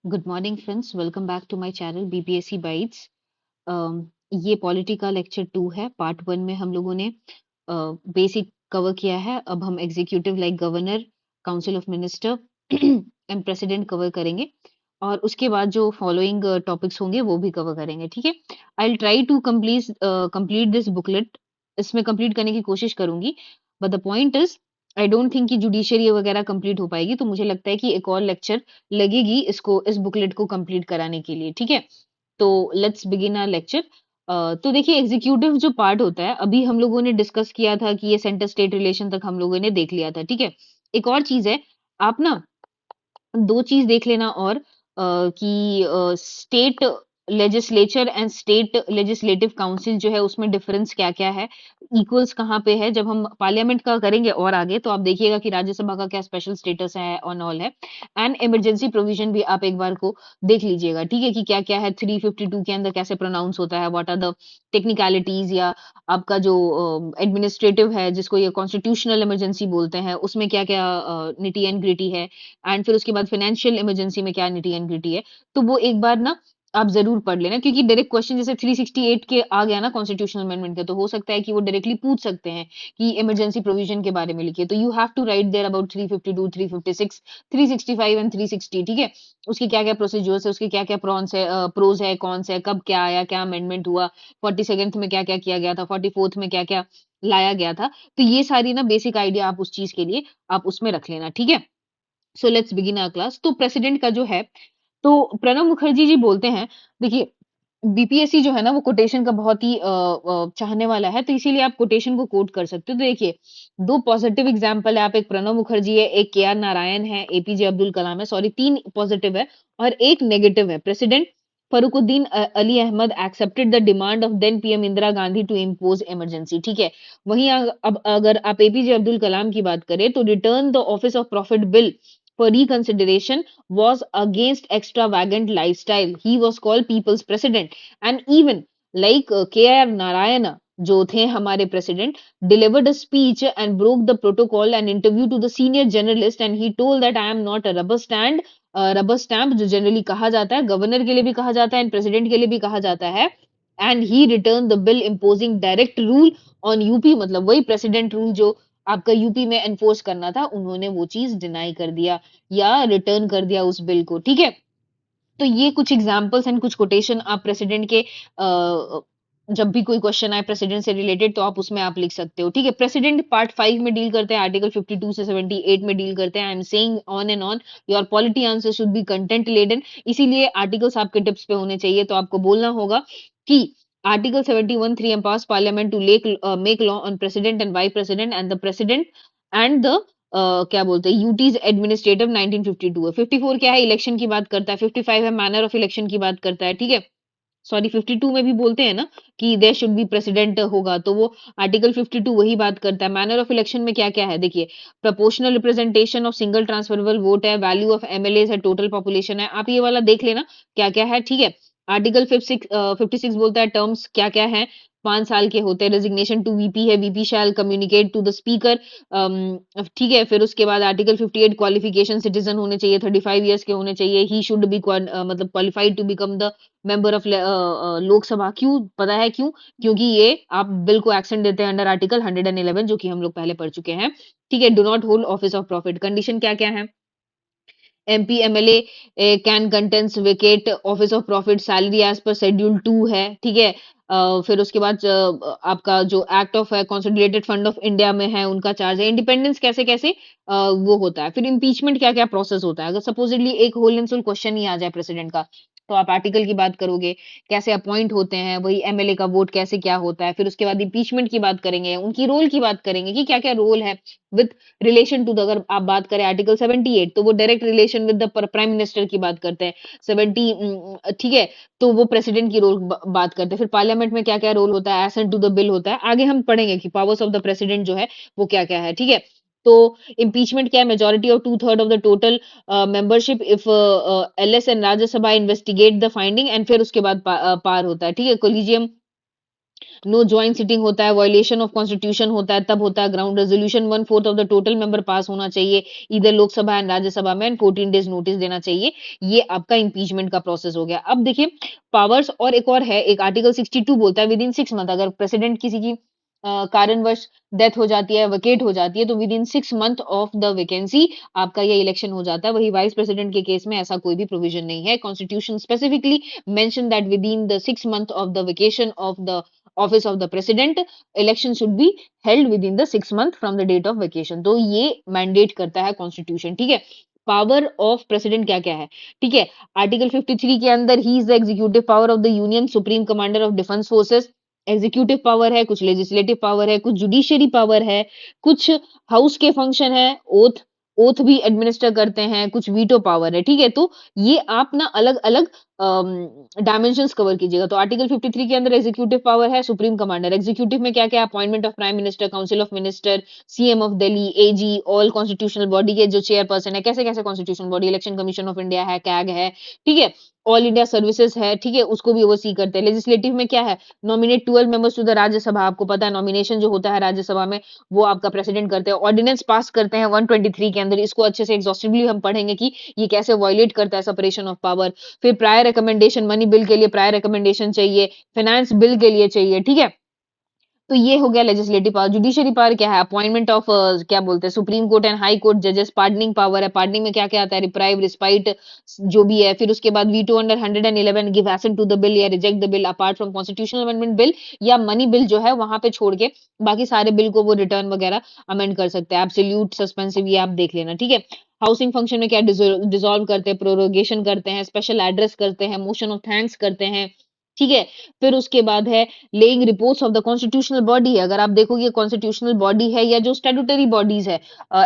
Good morning friends, welcome back to my channel BPSC Bytes. ये polity का lecture 2 है। Part 1 में हम लोगों ने बेसिक कवर किया है। अब हम executive like governor, council of minister and president cover करेंगे और उसके बाद जो फॉलोइंग टॉपिक्स होंगे वो भी कवर करेंगे। ठीक है, I will try to complete this booklet. इसमें कंप्लीट करने की कोशिश करूंगी, but the point is I don't think कि जुडिशरी वगैरह कंप्लीट हो पाएगी, तो मुझे लगता है कि एक और लेक्चर लगेगी इसको, इस बुकलेट को कंप्लीट कराने के लिए। ठीक है, तो लेट्स बिगिन आवर लेक्चर। तो देखिए, एग्जीक्यूटिव जो पार्ट होता है, अभी हम लोगों ने डिस्कस किया था कि ये सेंटर स्टेट रिलेशन तक हम लोगों ने देख लिया था। ठीक है, एक और चीज है, आप ना दो चीज देख लेना और कि state legislature and state legislative council जो है उसमें डिफरेंस क्या क्या है, इक्वल्स कहाँ पे है। जब हम पार्लियामेंट का करेंगे और आगे, तो आप देखिएगा कि राज्यसभा का क्या स्पेशल स्टेटस है और ऑल है। एंड इमरजेंसी प्रोविजन भी आप एक बार को देख लीजिएगा। ठीक है, कि क्या क्या है, 352 के अंदर कैसे प्रोनाउंस होता है, व्हाट आर द टेक्निकलिटीज, या आपका जो एडमिनिस्ट्रेटिव है जिसको ये कॉन्स्टिट्यूशनल इमरजेंसी बोलते हैं, उसमें क्या क्या निटी एंड ग्रिटी है। एंड फिर उसके बाद फाइनेंशियल इमरजेंसी में क्या निटी एंड ग्रिटी है। तो वो एक बार ना आप जरूर पढ़ लेना, क्योंकि डायरेक्ट क्वेश्चन जैसे 368 के आ गया ना कॉन्स्टिट्यूशनल अमेंडमेंट के, तो हो सकता है कि वो डायरेक्टली पूछ सकते हैं कि इमरजेंसी प्रोविजन के बारे में लिखिए। तो you have to write there about 352, 356, 365 and 360। ठीक है, उसके क्या क्या प्रोसीजर्स है, उसके क्या क्या प्रॉन्स है, प्रोज है, कॉन्स है, कब क्या आया, क्या अमेंडमेंट हुआ, 47th में क्या क्या किया गया था, 44th में क्या क्या लाया गया था। तो ये सारी ना बेसिक आइडिया आप उस चीज के लिए आप उसमें रख लेना। ठीक है, so let's begin our class. तो प्रेसिडेंट का जो है, तो प्रणब मुखर्जी जी बोलते हैं, देखिए बीपीएससी जो है ना वो कोटेशन का बहुत ही चाहने वाला है, तो इसीलिए आप कोटेशन को कोट कर सकते हो। तो देखिए, दो पॉजिटिव एग्जांपल है, आप, एक प्रणब मुखर्जी है, एक के आर नारायण है, एपीजे अब्दुल कलाम है, सॉरी तीन पॉजिटिव है और एक नेगेटिव है। President Fakhruddin Ali Ahmed accepted the demand of then PM Indira Gandhi to impose emergency. ठीक है, वहीं अब अगर आप एपीजे अब्दुल कलाम की बात करें, तो return the office of profit bill for reconsideration was against extravagant lifestyle. He was called people's president. And even like K.R. Narayana, जो थे हमारे president, delivered a speech and broke the protocol and interview to the senior journalist, and he told that I am not a rubber stamp, जो generally कहा जाता है, governor के लिए भी कहा जाता है एंड प्रेसिडेंट के लिए भी कहा जाता है। And he return the bill imposing direct rule on UP, मतलब वही प्रेसिडेंट रूल जो आपका यूपी में एनफोर्स करना था, उन्होंने वो चीज डिनाई कर दिया या रिटर्न कर दिया उस बिल को। ठीक है, तो ये कुछ एग्जांपल्स एंड कुछ कोटेशन आप प्रेसिडेंट के जब भी कोई क्वेश्चन आए प्रेसिडेंट से रिलेटेड, तो आप उसमें आप लिख सकते हो। ठीक है, प्रेसिडेंट पार्ट 5 में डील करते हैं, आर्टिकल 52 से 78 में डील करते हैं। I am saying on and on, your polity answer should be content laden, इसीलिए आर्टिकल्स आपके टिप्स पे होने चाहिए। तो आपको बोलना होगा कि article 71 3 empowers parliament to make law on president and vice president and the president and the क्या बोलते हैं यूटीज एडमिनिस्ट्रेटिव 1952 है। 54 क्या है, इलेक्शन की बात करता है। 55 है, मैनर ऑफ इलेक्शन की बात करता है। ठीक है, सॉरी 52 में भी बोलते हैं ना कि देयर शुड बी प्रेसिडेंट होगा, तो वो आर्टिकल 52 वही बात करता है। मैनर ऑफ इलेक्शन में क्या क्या है, देखिए, proportional representation of single transferable vote है, वैल्यू ऑफ एमएलए है, टोटल पॉपुलेशन है, आप ये वाला देख लेना क्या क्या है। ठीक है, आर्टिकल 56 बोलता है टर्म्स क्या क्या है, 5 साल के होते हैं। रेजिग्नेशन टू वीपी है, VP shall communicate to the speaker. ठीक है, फिर उसके बाद आर्टिकल 58 क्वालिफिकेशन, सिटीजन होने चाहिए, 35 ईयर्स के होने चाहिए, ही शुड बी मतलब qualified to become the member of Lok Sabha. क्यों पता है क्यों? क्योंकि ये आप बिल को एक्शन देते हैं अंडर आर्टिकल 111, जो कि हम लोग पहले पढ़ चुके हैं। ठीक है, do not hold office of profit, condition क्या क्या है, MP MLA can contest vacate office of profit, salary as per schedule 2 है। ठीक है, फिर उसके बाद आपका जो एक्ट ऑफ है कंसोलिडेटेड फंड ऑफ इंडिया में है, उनका चार्ज है, इंडिपेंडेंस कैसे कैसे वो होता है। फिर इम्पीचमेंट क्या क्या प्रोसेस होता है, अगर सपोजिटली एक होल एंड सोल क्वेश्चन ही आ जाए प्रेसिडेंट का, तो आप आर्टिकल की बात करोगे, कैसे अपॉइंट होते हैं, वही एमएलए का वोट कैसे क्या होता है। फिर उसके बाद इम्पीचमेंट की बात करेंगे, उनकी रोल की बात करेंगे कि क्या क्या रोल है विद रिलेशन टू द, अगर आप बात करें आर्टिकल 78, तो वो direct relation with the prime minister की बात करते हैं। 70 ठीक है, तो वो प्रेसिडेंट की रोल बात करते हैं। फिर पार्लियामेंट में क्या क्या रोल होता है, एसेंट टू द बिल होता है, आगे हम पढ़ेंगे कि पावर्स ऑफ द प्रेसिडेंट जो है वो क्या क्या है। ठीक है, तो इम्पीचमेंट क्या है, majority of 2/3 of the total membership if LS and Rajya Sabha investigate the finding, and फिर उसके बाद पार होता है। ठीक है, कोलिजियम नो ज्वाइंट सिटिंग होता है, वायलेशन ऑफ कॉन्स्टिट्यूशन होता है, तब होता है ground resolution, 1/4 of the total member pass होना चाहिए इधर लोकसभा एंड राज्यसभा में, एंड 14 डेज नोटिस देना चाहिए। ये आपका इम्पीचमेंट का प्रोसेस हो गया। अब देखिए पावर्स, और एक और है, एक आर्टिकल 62 बोलता है विद इन 6 मंथ अगर प्रेसिडेंट किसी की कारणवश डेथ हो जाती है, वेकेट हो जाती है, तो with in 6 month of the vacancy आपका ये इलेक्शन हो जाता है। वही वाइस प्रेसिडेंट के केस में ऐसा कोई भी प्रोविजन नहीं है। Constitution specifically mention that within the 6 month of the vacation of the office of the president election should be held within the 6 month from the date of vacation. तो ये mandate करता है constitution, ठीक है। Power of president क्या क्या है, ठीक है। आर्टिकल 53 के अंदर he is the executive power of the union, supreme commander of defence forces. Executive power है, कुछ लेजिस्लेटिव पावर है, कुछ जुडिशियरी पावर है, कुछ हाउस के फंक्शन है, ओथ ओथ भी एडमिनिस्टर करते हैं, कुछ वीटो पावर है, ठीक है। तो ये आप ना अलग अलग डायमेंशंस कवर कीजिएगा। तो आर्टिकल 53 के अंदर एग्जीक्यूटिव पावर है, सुप्रीम कमांडर। एग्जीक्यूटिव में क्या क्या, appointment of prime minister, council of minister, CM of Delhi, AG, all constitutional body के जो चेयरपर्सन है, कैसे कैसे constitutional body, election commission of India है, कैग है, ठीक है। ऑल इंडिया सर्विसेज है, ठीक है, उसको भी ओवरसी करते हैं। लेजिस्लेटिव में क्या है, nominate 12 members to the Rajya Sabha, आपको पता है नॉमिनेशन जो होता है राज्यसभा में वो आपका प्रेसिडेंट करते हैं। ऑर्डिनेंस पास करते हैं 123 के अंदर, इसको अच्छे से एग्जॉस्टिवली हम पढ़ेंगे कि ये कैसे वायलेट करता है सेपरेशन ऑफ पावर। फिर प्रायर रिकमेंडेशन, मनी बिल के लिए प्रायर रिकमेंडेशन चाहिए, फाइनेंस बिल के लिए चाहिए, ठीक है। तो ये हो गया लेजिस्लेटिव पावर। जुडिशियरी पावर क्या है, अपॉइंटमेंट ऑफ क्या बोलते हैं supreme court and high court जजेस। पार्डनिंग पावर है, पार्डनिंग में क्या क्या आता है, रिप्राइव, रिस्पाइट जो भी है। फिर उसके बाद veto under 111, give assent to the bill या reject the bill apart from constitutional amendment bill या मनी बिल जो है वहां पे छोड़ के बाकी सारे बिल को वो रिटर्न वगैरह अमेंड कर सकते हैं। एब्सोल्यूट, सस्पेंसिव, ये आप देख लेना, ठीक है। हाउसिंग फंक्शन में क्या, डिसॉल्व करते हैं, प्रोरोगेशन करते हैं, स्पेशल एड्रेस करते हैं, मोशन ऑफ थैंक्स करते हैं, ठीक है। फिर उसके बाद है laying reports of the constitutional body है। अगर आप देखोगे कॉन्स्टिट्यूशनल बॉडी है या जो स्टैट्यूटरी बॉडीज है,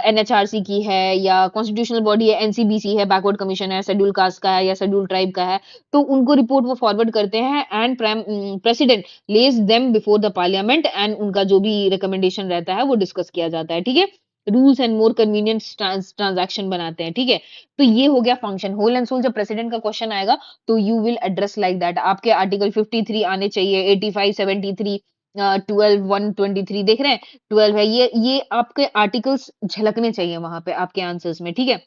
एनएचआरसी की है या कॉन्स्टिट्यूशनल बॉडी है, एनसीबीसी है, बैकवर्ड कमीशन है, शेड्यूल कास्ट का है या शेड्यूल ट्राइब का है, तो उनको रिपोर्ट वो फॉरवर्ड करते हैं and president lays them before the parliament and उनका जो भी रिकमेंडेशन रहता है वो डिस्कस किया जाता है, ठीक है। Rules and more convenience transaction बनाते हैं, ठीक है। तो ये हो गया फंक्शन। होल एंड सोल जब प्रेसिडेंट का क्वेश्चन आएगा तो you will address like that. आपके आर्टिकल 53 आने चाहिए, 85, 73, 12, 123 देख रहे हैं, 12 है, ये आपके आर्टिकल्स झलकने चाहिए वहां पे आपके आंसर्स में, ठीक है।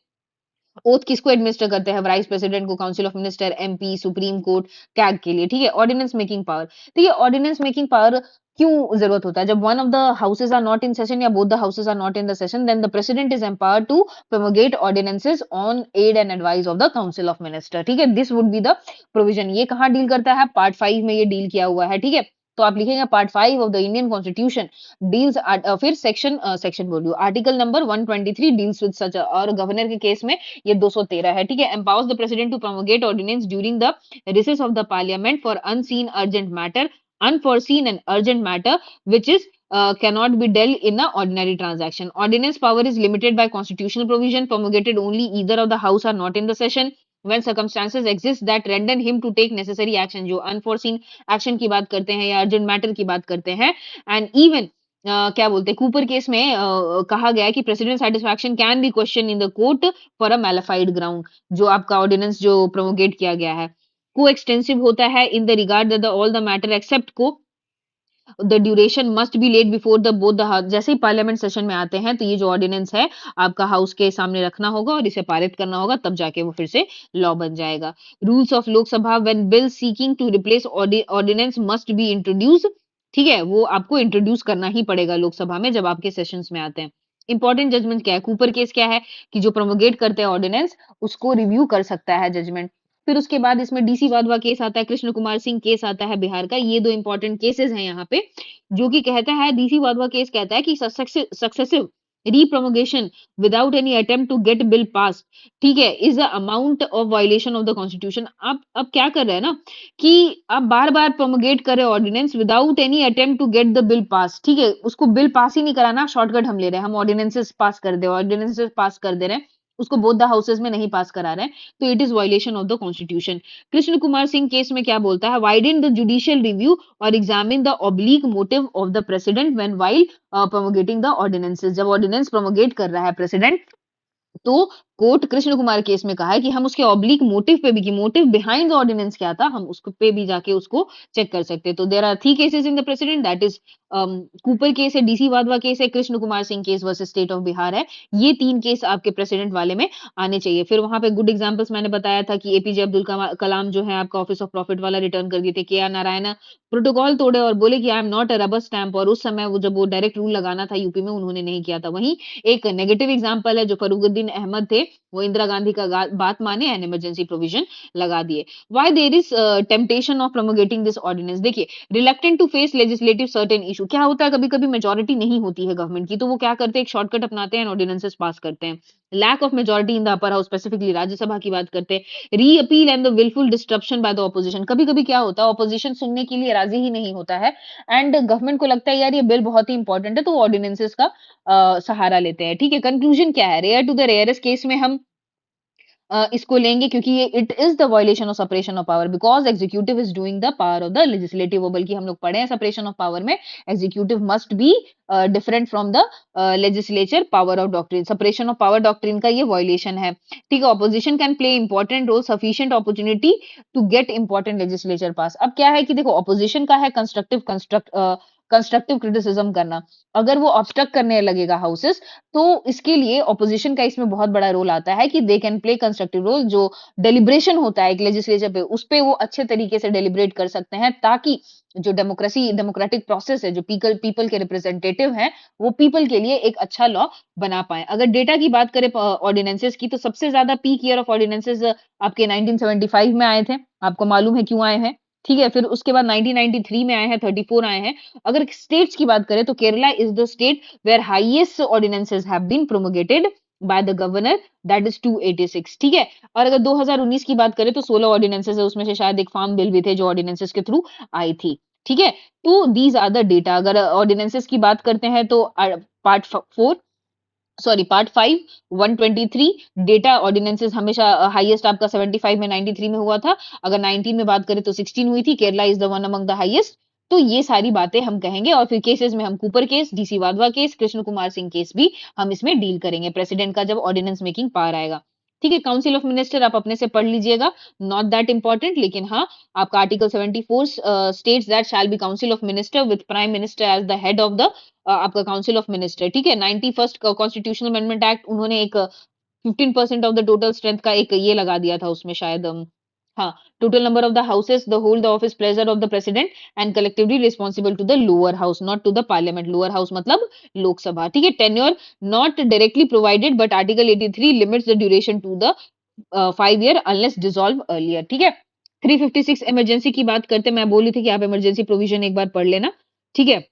ओथ किसको एडमिनिस्टर करते हैं, वाइस प्रेसिडेंट को, council of minister, MP, supreme court, CAG के लिए, ठीक है। ऑर्डिनेंस मेकिंग पावर, ठीक है। ऑर्डिनेंस मेकिंग पावर क्यों जरूरत होता है, जब one of the houses are not in session या both the houses are not in the session, then the president is empowered to promulgate ordinances on aid and advice of the council of minister, ठीक है। This would be the provision. ये कहाँ deal करता है, part 5 में ये deal किया हुआ है, ठीक है। तो आप लिखेंगे part 5 of the Indian constitution deals, फिर सेक्शन बोलियो article number 123 deals with such, और गवर्नर के केस में ये 213 है, ठीक है। Empowers the president to promulgate ordinance during the recess of the parliament for unseen urgent matter, unforeseen and urgent matter which is cannot be dealt in a ordinary transaction. Ordinance power is limited by constitutional provision promulgated only either of the house are not in the session when circumstances exist that render him to take necessary action. जो unforeseen action की बात करते हैं या urgent matter की बात करते हैं, and even क्या बोलते हैं कूपर केस में कहा गया है कि president satisfaction can be question in the court for a mala fide ground. जो आपका ऑर्डिनेंस जो प्रोमोगेट किया गया है को एक्सटेंसिव होता है in the regard the all the matter except को the duration must be laid before the both the house. जैसे ही पार्लियामेंट सेशन में आते हैं तो ये जो ऑर्डिनेंस है आपका हाउस के सामने रखना होगा और इसे पारित करना होगा, तब जाके वो फिर से लॉ बन जाएगा। Rules of Lok Sabha when bill seeking to replace ordinance must be introduce, ठीक है, वो आपको इंट्रोड्यूस करना ही पड़ेगा लोकसभा में जब आपके सेशंस में आते हैं। इंपॉर्टेंट जजमेंट क्या है, कूपर केस क्या है कि जो प्रोमोगेट करते हैं ऑर्डिनेंस उसको रिव्यू कर सकता है जजमेंट। फिर उसके बाद इसमें डीसी वाधवा केस आता है, कृष्ण कुमार सिंह केस आता है बिहार का। ये दो इंपॉर्टेंट केसेस हैं यहाँ पे, जो कि कहता है डीसी वाधवा केस कहता है कि successive repromulgation without any attempt to get bill passed, ठीक है, is the amount of violation of the constitution। आप अब क्या कर रहे हैं ना कि आप बार बार प्रोमोगेट कर रहे ordinance without any attempt to get the bill pass, ठीक है, उसको बिल पास ही नहीं कराना, शॉर्टकट हम ले रहे हैं, हम ऑर्डिनेंसेस पास कर दे, ऑर्डिनेंसेस पास कर दे रहे हैं, उसको बोथ द हाउसेज में नहीं पास करा रहे हैं, तो it is violation of the constitution. Krishna Kumar Singh case में क्या बोलता है, वाइडन द जुडिशियल रिव्यू और examine the oblique motive of the president when while promulgating the ordinances. जब ऑर्डिनेंस प्रोमोगेट कर रहा है प्रेसिडेंट तो कोर्ट कृष्ण कुमार केस में कहा है कि हम उसके ऑब्लिक मोटिव पे भी, कि मोटिव बिहाइंड द ऑर्डिनेंस क्या था, हम उसको पे भी जाके उसको चेक कर सकते हैं। तो there are 3 cases in the president, that is Cooper case है, डीसी वाधवा केस है, Krishna Kumar Singh case versus state of Bihar है। ये 3 केस आपके प्रेसिडेंट वाले में आने चाहिए। फिर वहां पे गुड एग्जांपल्स मैंने बताया था कि एपीजे अब्दुल कलाम जो है आपका ऑफिस ऑफ प्रॉफिट वाला रिटर्न कर दिए थे, के आर नारायण प्रोटोकॉल तोड़े और बोले कि I am not a rubber stamp, और उस समय वो जब वो डायरेक्ट रूल लगाना था यूपी में, उन्होंने नहीं किया था। वहीं एक नेगेटिव एग्जांपल है जो फरूखुद्दीन अहमद थे, वो इंदिरा गांधी का बात माने एंड इमरजेंसी प्रोविजन लगा दिए। Why there is temptation of promulgating this ordinance, देखिए reluctant to face legislative certain issue, क्या होता है कभी कभी मेजोरिटी नहीं होती है गवर्नमेंट की, तो वो क्या करते हैं, एक शॉर्टकट अपनाते हैं, ऑर्डिनेंसेस पास करते हैं। Lack of majority in the upper house, specifically Rajya Sabha की बात करते हैं। Repeal and the wilful disruption by the opposition, कभी कभी क्या होता है, ऑपोजिशन सुनने के लिए राजी ही नहीं होता है, एंड गवर्नमेंट को लगता है यार ये बिल बहुत ही इंपॉर्टेंट है, तो ऑर्डिनेंसेस का सहारा लेते हैं। ठीक है, कंक्लूजन क्या है, rare to the rarest case में हम इसको लेंगे, क्योंकि ये it is the violation of separation of power, because executive is doing the power of the legislative, वो बल्कि हम लोग पढ़े हैं सेपरेशन ऑफ पावर में, executive must be different from the legislature power of doctrine, separation of power doctrine का ये violation है। ठीक है, opposition can play important role, sufficient opportunity to get important legislature पास। अब क्या है कि देखो, ऑपोजिशन का है कंस्ट्रक्टिव क्रिटिसिज्म करना, अगर वो ऑब्स्ट्रक्ट करने लगेगा हाउसेस, तो इसके लिए ऑपोजिशन का इसमें बहुत बड़ा रोल आता है कि they can play constructive role, जो डेलिब्रेशन होता है एक लेजिस्लेचर पे, उस पे वो अच्छे तरीके से डेलिब्रेट कर सकते हैं, ताकि जो डेमोक्रेटिक प्रोसेस है, जो पीपल के रिप्रेजेंटेटिव हैं, वो पीपल के लिए एक अच्छा लॉ बना पाए। अगर डेटा की बात करें ऑर्डिनेंसेस की, तो सबसे ज्यादा पीक ईयर ऑफ ऑर्डिनेंसेस आपके 1975 में आए थे, आपको मालूम है क्यों आए हैं। ठीक है, फिर उसके बाद 1993 में आए हैं, 34 आए हैं। अगर स्टेट्स की बात करें तो Kerala is the state where highest ordinances have been promulgated by the governor, that is 286। ठीक है, और अगर 2019 की बात करें तो 16 ऑर्डिनेंसेस है, उसमें से शायद एक फार्म बिल भी थे जो ऑर्डिनेंसेस के थ्रू आई थी। ठीक है, तो दीज आर द डेटा। अगर ऑर्डिनेंसेस की बात करते हैं तो पार्ट 5 123 डेटा ऑर्डिनेंसेस हमेशा हाईएस्ट आपका 75 में 93 में हुआ था। अगर 19 में बात करें तो 16 हुई थी, Kerala is the one among the highest. तो ये सारी बातें हम कहेंगे, और फिर केसेस में हम Cooper case, DC Wadhwa case, Krishna Kumar Singh case भी हम इसमें डील करेंगे, प्रेसिडेंट का जब ऑर्डिनेंस मेकिंग पावर आएगा। ठीक है, काउंसिल ऑफ मिनिस्टर आप अपने से पढ़ लीजिएगा, नॉट दैट इंपॉर्टेंट, लेकिन हाँ, आपका article 74 states that shall be council of minister with prime minister as the head of the आपका काउंसिल ऑफ मिनिस्टर। ठीक है, 91st कॉन्स्टिट्यूशनल अमेंडमेंट एक्ट, उन्होंने एक 15% ऑफ द टोटल स्ट्रेंथ का एक ये लगा दिया था उसमें शायद, हाँ, total number of the houses the hold the office pleasure of the president and collectively responsible to the lower house, not to the parliament, lower house मतलब लोकसभा। ठीक है, tenure not directly provided, but article 83 limits the duration to the 5 year unless dissolve earlier. ठीक है, 356 emergency की बात करते, मैं बोली थी कि आप इमरजेंसी प्रोविजन एक बार पढ़ लेना। ठीक है,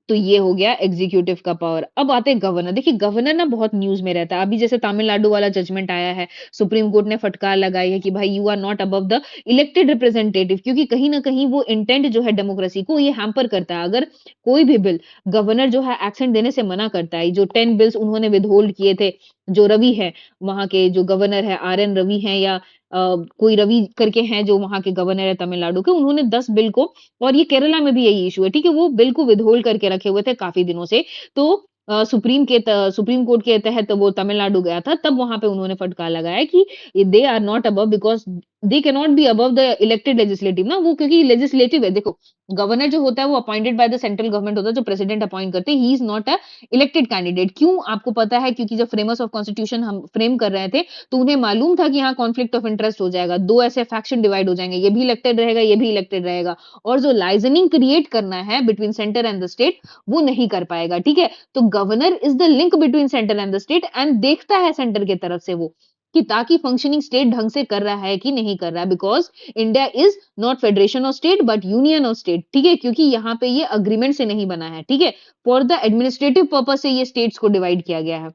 तो ये हो गया एग्जीक्यूटिव का पावर। अब आते हैं गवर्नर। देखिए, गवर्नर ना बहुत न्यूज में रहता है, अभी जैसे तमिलनाडु वाला जजमेंट आया है, सुप्रीम कोर्ट ने फटकार लगाई है कि भाई you are not above the elected representative, क्योंकि कहीं ना कहीं वो इंटेंट जो है डेमोक्रेसी को ये हैम्पर करता है। अगर कोई भी बिल गवर्नर जो है एक्शन देने से मना करता है, जो 10 बिल्स उन्होंने विदहोल्ड किए थे, जो रवि है वहां के जो गवर्नर है, आर एन रवि हैं, या कोई रवि करके हैं जो वहां के गवर्नर है तमिलनाडु के, उन्होंने 10 बिल को, और ये केरला में भी यही इशू है, ठीक है, वो बिल को विथहोल्ड करके रखे हुए थे काफी दिनों से। तो सुप्रीम कोर्ट के तहत वो तमिलनाडु गया था, तब वहां पे उन्होंने फटकार लगाया कि they are not above, because they can not be above the elected legislative ना, वो क्योंकि लेजिस्लेटिव है। देखो, गवर्नर जो होता है वो appointed by the central government होता है, जो प्रेसिडेंट अपॉइंट करते हैं, he is not a elected candidate. क्यों, आपको पता है, क्योंकि जब फ्रेमर्स ऑफ कॉन्स्टिट्यूशन हम फ्रेम कर रहे थे, तो उन्हें मालूम था कि यहाँ कॉन्फ्लिक्ट ऑफ इंटरेस्ट हो जाएगा, दो ऐसे फैक्शन डिवाइड हो जाएंगे, ये भी इलेक्टेड रहेगा, ये भी इलेक्टेड रहेगा, और जो लाइजनिंग क्रिएट करना है between centre and the state, वो नहीं कर पाएगा। ठीक है, तो governor is the link between centre and the state, and देखता है सेंटर की तरफ से वो, कि ताकि फंक्शनिंग स्टेट ढंग से कर रहा है कि नहीं कर रहा है, because India is not federation of state but union of state. ठीक है, क्योंकि यहाँ पे ये अग्रीमेंट से नहीं बना है। ठीक है, फॉर द एडमिनिस्ट्रेटिव पर्पज से ये स्टेट्स को डिवाइड किया गया है,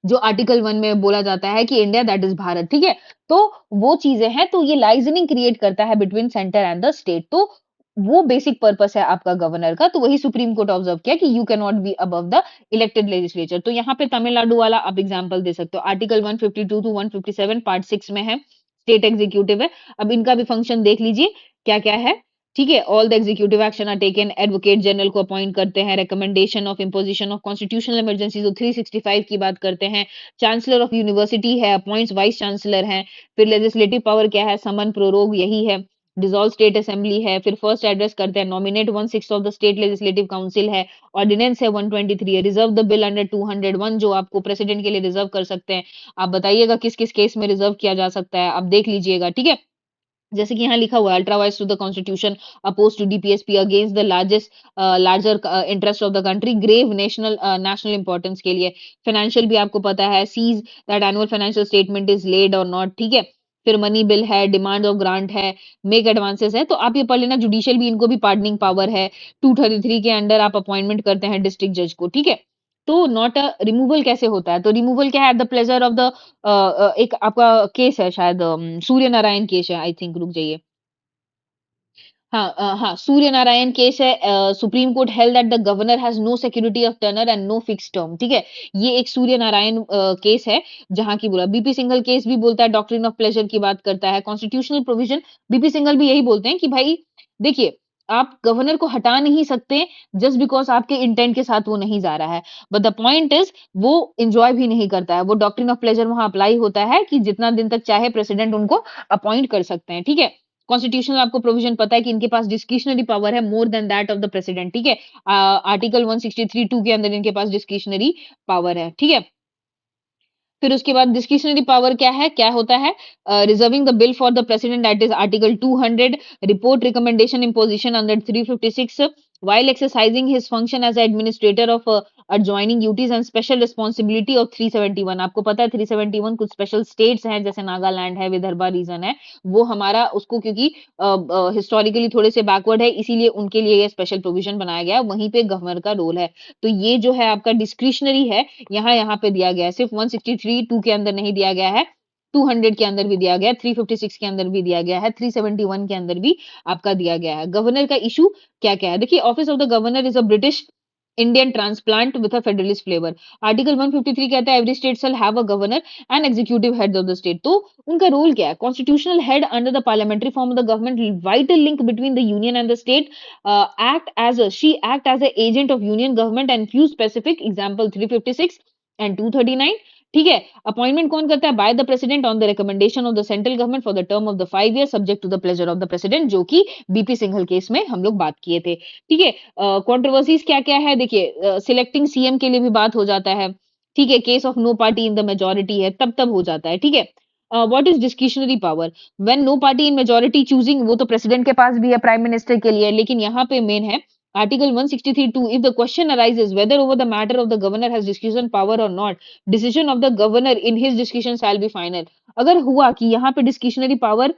जो आर्टिकल 1 में बोला जाता है कि इंडिया दैट इज भारत। ठीक है, तो वो चीजें हैं, तो ये लाइजनिंग क्रिएट करता है between centre and the state, तो वो बेसिक पर्पस है आपका गवर्नर का। तो वही सुप्रीम कोर्ट ऑब्जर्व किया कि you can not be above the elected legislature. तो यहाँ पे तमिलनाडु वाला आप एग्जांपल दे सकते हो, आर्टिकल 152 टू 157 पार्ट 6 में है, स्टेट एग्जीक्यूटिव है। अब इनका भी फंक्शन देख लीजिए क्या क्या है। ठीक है, all the executive action are taken, advocate general को अपॉइंट करते हैं, recommendation of imposition of constitutional emergency जो 365 की बात करते हैं, चांसलर ऑफ यूनिवर्सिटी है, अपॉइंट्स वाइस चांसलर हैं, फिर लेजिस्लेटिव पावर क्या है, समन प्रोरोग यही है, डिसॉल्व स्टेट असेंबली है, फिर फर्स्ट एड्रेस करते हैं, nominate 1/6 of the state legislative council है, ऑर्डिनेंस है 123 है, रिजर्व द बिल अंडर 201 जो आपको प्रेसिडेंट के लिए रिजर्व कर सकते हैं। आप बताइएगा किस किस केस में रिजर्व किया जा सकता है, आप देख लीजिएगा, ठीक है। जैसे कि यहाँ लिखा हुआ है, ultra vires to the constitution, oppose to DPSP, against the larger interest of the country, grave national importance के लिए, फाइनेंशियल भी आपको पता है, sees that annual financial statement is laid or not, ठीक है। फिर मनी बिल है, डिमांड ऑफ ग्रांट है, मेक एडवांसेस है, तो आप ये पढ़ लेना, जुडिशियल भी इनको भी पार्डनिंग पावर है, 233 के अंडर आप अपॉइंटमेंट करते हैं डिस्ट्रिक्ट जज को, ठीक है। तो नॉट अ रिमूवल कैसे होता है, तो रिमूवल क्या है, at the pleasure of the एक आपका केस है शायद, सूर्य नारायण केस है आई थिंक, रुक जाइए। हाँ, हाँ, सूर्य नारायण केस है, Supreme Court held that the governor has no security of tenure and no fix term, ठीक है। ये एक सूर्य नारायण केस है, जहां की बोला बीपी सिंघल केस भी बोलता है, डॉक्ट्रिन ऑफ प्लेजर की बात करता है, कॉन्स्टिट्यूशनल प्रोविजन, बीपी सिंघल भी यही बोलते हैं कि भाई देखिए, आप गवर्नर को हटा नहीं सकते जस्ट बिकॉज आपके इंटेंट के साथ वो नहीं जा रहा है, बट द पॉइंट इज वो एंजॉय भी नहीं करता है, वो डॉक्ट्रिन ऑफ प्लेजर वहां अप्लाई होता है कि जितना दिन तक चाहे प्रेसिडेंट उनको अपॉइंट कर सकते हैं, ठीक है। कॉन्स्टिट्यूशनल आपको प्रोविजन पता है कि इनके पास डिस्क्रिशनरी पावर है more than that of the president, ठीक है। आर्टिकल 163 2 के अंदर इनके पास डिस्क्रिशनरी पावर है, ठीक है। फिर उसके बाद डिस्क्रिशनरी पावर क्या है, क्या होता है, reserving the bill for the president, that is article 200, report recommendation imposition under 356 while exercising his function as administrator of adjoining duties and special responsibility of 371, आपको पता है 371 कुछ स्पेशल स्टेट्स हैं जैसे नागालैंड है, विदर्भा रीजन है, वो हमारा उसको क्योंकि हिस्टोरिकली थोड़े से बैकवर्ड है इसीलिए उनके लिए ये स्पेशल प्रोविजन बनाया गया है, वहीं पे गवर्नर का रोल है। तो ये जो है आपका डिस्क्रिशनरी है, यहाँ पे दिया गया है, सिर्फ 163 2 के अंदर नहीं दिया गया है, 200 के अंदर भी दिया गया है, 356 के अंदर भी दिया गया है, 371 के अंदर भी आपका दिया गया है। गवर्नर का इशू क्या-क्या है? देखिए, office of the governor is a British Indian transplant with a federalist flavour. Article 153 कहता है every state shall have a governor and executive head of the state. तो उनका रोल क्या है? Constitutional head under the parliamentary form of the government, vital link between the union and the state, act as a agent of union government and few specific example 356 and 239, ठीक है। Appointment कौन करता है? By the president on the recommendation of the central government for the term of the 5 year subject to the pleasure of the president, जो कि BP Singhal case में हम लोग बात किए थे, ठीक है। कंट्रोवर्सीज क्या-क्या है? देखिए, सिलेक्टिंग सीएम के लिए भी बात हो जाता है, ठीक है। Case of no party in the majority है, तब हो जाता है, ठीक है। What is discretionary power? When no party in majority choosing, वो तो प्रेसिडेंट के पास भी है, प्राइम मिनिस्टर के लिए, लेकिन यहाँ पे मेन है article 163 2, if the question arises whether over the matter of the governor has discretion power or not, decision of the governor in his discretion shall be final। अगर हुआ कि यहाँ पे डिस्क्रिशनरी पावर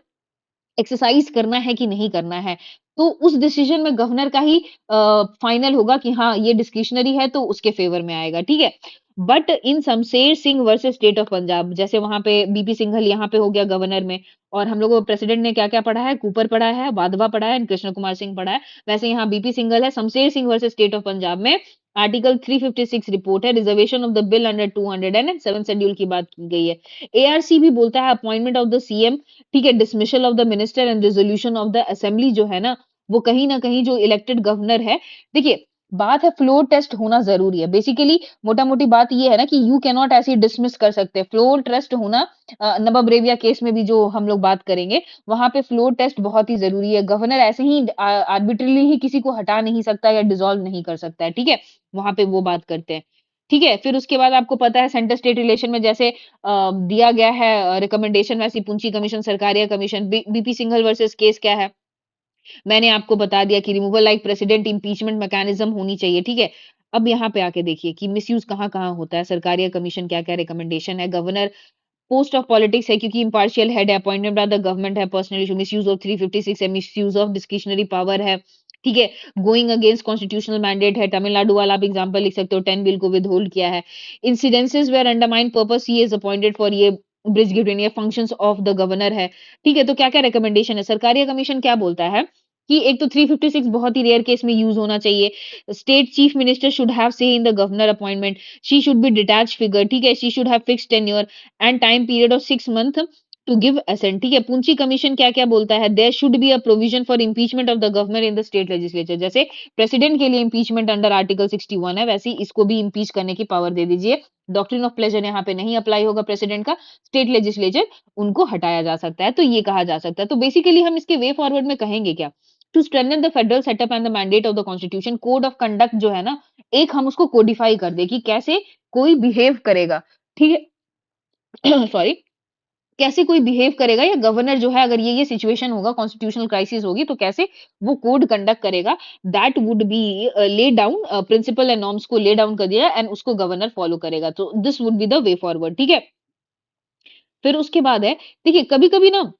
एक्सरसाइज करना है कि नहीं करना है, तो उस डिसीजन में गवर्नर का ही फाइनल होगा कि हाँ ये डिस्क्रिशनरी है तो उसके फेवर में आएगा, ठीक है। But in Shamsher Singh versus state of Punjab, जैसे वहां पे बीपी सिंघल यहाँ पे हो गया गवर्नर में, और हम लोग प्रेसिडेंट ने क्या क्या पढ़ा है, कूपर पढ़ा है, वाधवा पढ़ा है, कृष्ण कुमार सिंह पढ़ा है, वैसे यहाँ बीपी सिंघल है, Shamsher Singh versus state of Punjab में आर्टिकल 356 रिपोर्ट है, reservation of the bill under 207 schedule की बात की गई है। एआरसी भी बोलता है अपॉइंटमेंट ऑफ द सीएम, ठीक है, dismissal of the minister and resolution of the assembly जो है ना, वो कहीं ना कहीं जो इलेक्टेड गवर्नर है, देखिए बात है फ्लोर टेस्ट होना जरूरी है। बेसिकली मोटा मोटी बात ये है ना कि यू कैन नॉट ऐसे डिसमिस कर सकते, फ्लोर टेस्ट होना, नवाब केस में भी जो हम लोग बात करेंगे, वहां पे फ्लोर टेस्ट बहुत ही जरूरी है। गवर्नर ऐसे ही आर्बिट्रली ही किसी को हटा नहीं सकता या डिसॉल्व नहीं कर सकता है, ठीक है, वहां पे वो बात करते हैं, ठीक है। फिर उसके बाद आपको पता है सेंटर स्टेट रिलेशन में जैसे दिया गया है रिकमेंडेशन, वैसी Punchhi commission, Sarkaria commission, BP Singhal versus case क्या है, मैंने आपको बता दिया कि removal like president impeachment mechanism होनी चाहिए, ठीक है। अब यहाँ पे आके देखिए कि मिसयूज कहाँ-कहाँ होता है, सरकारिया कमीशन क्या-क्या रिकमेंडेशन है, गवर्नर पोस्ट ऑफ पॉलिटिक्स है क्योंकि इम्पार्शियल हेड है, अपॉइंटेड बाय द गवर्नमेंट है, पर्सनल इशू, मिसयूज ऑफ 356 है, मिसयूज ऑफ डिस्क्रिशनरी पावर है, ठीक है, गोइंग अगेंस्ट कॉन्स्टिट्यूशनल मैंडेट है, तमिलनाडु वाला आप एग्जांपल लिख सकते हो, 10 बिल को विदहोल्ड किया है, incidences where undermine purpose, he is appointed for ये ब्रिज गिवन, ये फंक्शंस ऑफ द गवर्नर है, ठीक है। तो क्या-क्या रिकमेंडेशन है, सरकारी कमीशन क्या बोलता है कि एक तो 356 बहुत ही रेयर केस में यूज होना चाहिए, state chief minister should have say in the governor appointment, she should be detach figure, ठीक है, she should have fixed tenure and time period of 6 month to give assent, ठीक है। Punchhi commission क्या क्या बोलता है, there should be a provision for impeachment of the government in the state legislature. जैसे president के लिए इम्पीचमेंट अंडर आर्टिकल 61 है, वैसे ही इसको भी इम्पीच करने की पावर दे दीजिए। डॉक्ट्रिन ऑफ प्लेजर यहाँ पे नहीं अप्लाई होगा प्रेसिडेंट का, स्टेट लेजिस्लेचर उनको हटाया जा सकता है, तो ये कहा जा सकता है। तो बेसिकली हम इसके वे फॉरवर्ड में कहेंगे क्या, to strengthen the federal setup and the mandate of the constitution, code of conduct जो है ना, एक हम उसको कोडिफाई कर दे कि कैसे कोई बिहेव करेगा, ठीक है। सॉरी, कैसे कोई बिहेव करेगा, या गवर्नर जो है अगर ये सिचुएशन होगा, कॉन्स्टिट्यूशनल क्राइसिस होगी, तो कैसे वो कोड कंडक्ट करेगा, that would be lay down, principle and norms को ले डाउन कर दिया एंड उसको गवर्नर फॉलो करेगा, तो this would be the way forward, ठीक है। फिर उसके बाद है, देखिए कभी-कभी ना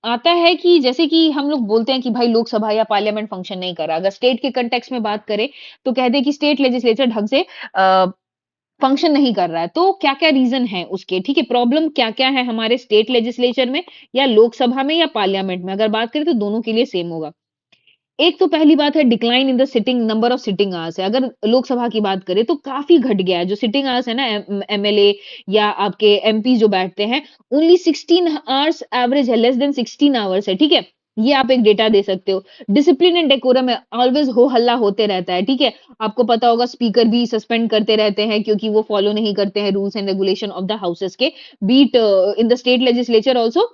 आता है कि जैसे कि हम लोग बोलते हैं कि भाई लोकसभा या पार्लियामेंट फंक्शन नहीं कर रहा। अगर स्टेट के कॉन्टेक्स्ट में बात करें, तो कह दें कि स्टेट लेजिस्लेचर ढंग से फंक्शन नहीं कर रहा है। तो क्या-क्या रीज़न है उसके, ठीक है? प्रॉब्लम क्या-क्या है हमारे स्टेट लेजिस्लेचर में या लोकसभा में या पार्लियामेंट में? अगर बात करें तो दोनों के लिए सेम होगा। एक तो पहली बात है decline in the sitting number of sitting hours है। अगर लोकसभा की बात करें तो काफ़ी घट गया है। जो सिटिंग आवर्स है ना, एमएलए या आपके एमपी जो बैठते हैं, ओनली 16 आवर्स एवरेज है, लेस देन 16 आवर्स है, ठीक है? ये आप एक डेटा दे सकते हो। डिसिप्लिन एंड डेकोरम है, ऑलवेज़ हो हल्ला होते रहता है, ठीक है? आपको पता होगा स्पीकर भी सस्पेंड करते रहते हैं क्योंकि वो फॉलो नहीं करते हैं rules and regulation of the houses के, be it in the state legislature also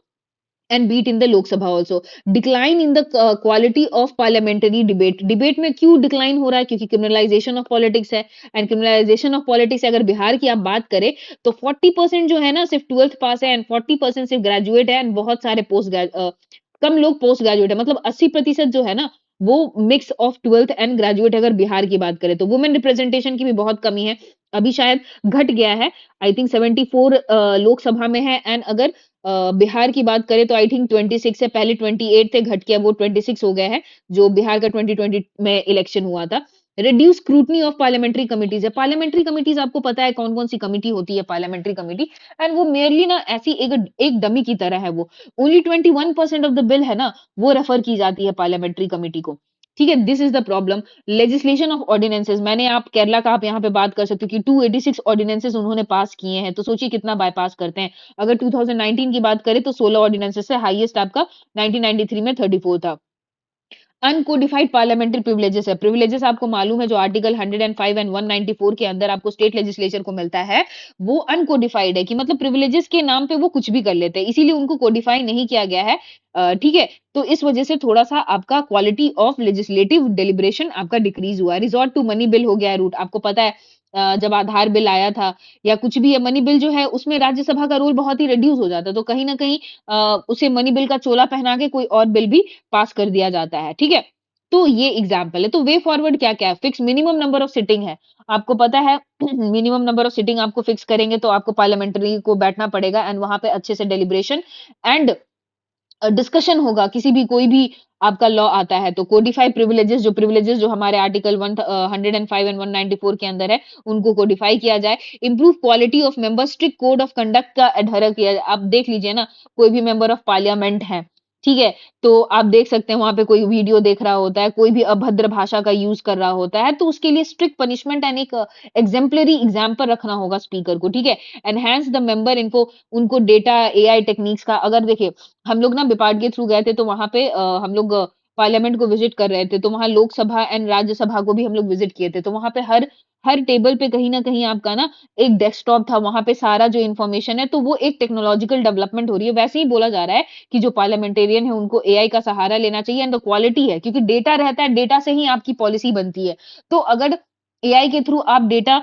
and be it in the Lok Sabha also. Decline in the quality of parliamentary debate, debate में क्यों डिक्लाइन हो रहा है, क्योंकि क्रिमिनलाइजेशन ऑफ पॉलिटिक्स है। एंड क्रिमिनलाइजेशन ऑफ पॉलिटिक्स, अगर बिहार की आप बात करें तो 40% जो है ना सिर्फ 12th पास है एंड 40% सिर्फ ग्रेजुएट है, एंड बहुत सारे कम लोग पोस्ट ग्रेजुएट है, मतलब 80% जो है ना वो mix of 12th and graduate. अगर बिहार की बात करें तो वुमेन रिप्रेजेंटेशन की भी बहुत कमी है, अभी शायद घट गया है, आई थिंक 74 लोकसभा में है, एंड अगर बिहार की बात करें तो आई थिंक 26 है, पहले 28 थे, घट के अब वो 26 हो गए हैं, जो बिहार का 2020 में इलेक्शन हुआ था। Reduce scrutiny of parliamentary committees है। पार्लियामेंट्री कमिटीज आपको पता है कौन-कौन सी कमिटी होती है पार्लियामेंट्री कमिटी, एंड वो मेयरली ना ऐसी एक एक डमी की तरह है वो। ओनली 21% ऑफ द बिल है ना, वो रेफर की जाती है पार्लियामेंट्री कमिटी को। ठीक है, this is the problem. Legislation of ordinances, मैंने आप केरला का आप यहाँ पे बात कर सकते हो कि 286 ऑर्डिनेंसेस उन्होंने पास किए हैं, तो सोचिए कितना बायपास करते हैं। अगर 2019 की बात करें तो 16 ऑर्डिनेंसेस है, हाईएस्ट आपका 1993 में 34 था। अनकोडिफाइड पार्लियामेंट्री प्रिविलेजेस है। प्रिविलेजेस आपको मालूम है जो आर्टिकल 105 एंड 194 के अंदर आपको स्टेट लेजिस्लेचर को मिलता है, वो अनकोडिफाइड है कि मतलब प्रिविलेजेस के नाम पे वो कुछ भी कर लेते हैं, इसीलिए उनको कोडिफाई नहीं किया गया है। ठीक है? तो इस वजह से थोड़ा-सा आपका क्वालिटी ऑफ लेजिस्लेटिव डेलिब्रेशन आपका डिक्रीज़ हुआ है। रिसॉर्ट टू मनी बिल हो गया है रूट। आपको पता है जब आधार बिल आया था या कुछ भी है, मनी बिल जो है उसमें राज्यसभा का रोल बहुत ही रिड्यूस हो जाता है। तो कहीं न कहीं उसे मनी बिल का चोला पहना के कोई और बिल भी पास कर दिया जाता है, ठीक है? तो ये एग्जाम्पल है। तो वे फॉरवर्ड क्या-क्या है? Fix minimum number of sitting है। आपको पता है मिनिमम नंबर ऑफ सिटिंग आपको फिक्स करेंगे तो आपको पार्लियामेंट्री को बैठना पड़ेगा एंड वहाँ पे अच्छे से डेलिब्रेशन एंड डिस्कशन होगा। किसी भी कोई भी आपका लॉ आता है तो कोडिफाई प्रिविलेजेस जो हमारे आर्टिकल 105 एंड 194 के अंदर है, उनको कोडिफाई किया जाए। Improve quality of members, strict code of conduct का एडहेयर किया जाए। आप देख लीजिए ना, कोई भी मेंबर ऑफ पार्लियामेंट है, ठीक है? तो आप देख सकते हैं वहाँ पे कोई वीडियो देख रहा होता है, कोई भी अभद्र भाषा का यूज़ कर रहा होता है, तो उसके लिए स्ट्रिक्ट पनिशमेंट एंड एक एक्जेम्पलरी एग्जाम्पल रखना होगा स्पीकर को, ठीक है? एनहांस द मेंबर इनको उनको डेटा एआई टेक्निक्स का, अगर देखिए हम लोग ना बिपार्ट के थ्रू गए थे तो वहाँ पे हम लोग पार्लियामेंट को विज़िट कर रहे थे, तो वहाँ लोकसभा एंड राज्यसभा को भी हम लोग विज़िट किए थे। तो वहाँ पे हर हर टेबल पे कहीं न कहीं आपका ना एक डेस्कटॉप था, वहाँ पे सारा जो इन्फॉर्मेशन है, तो वो एक टेक्नोलॉजिकल डेवलपमेंट हो रही है। वैसे ही बोला जा रहा है कि जो पार्लियामेंटेरियन है उनको एआई का सहारा लेना चाहिए एंड द क्वालिटी है, क्योंकि डेटा रहता है, डेटा से ही आपकी पॉलिसी बनती है। तो अगर एआई के थ्रू आप डेटा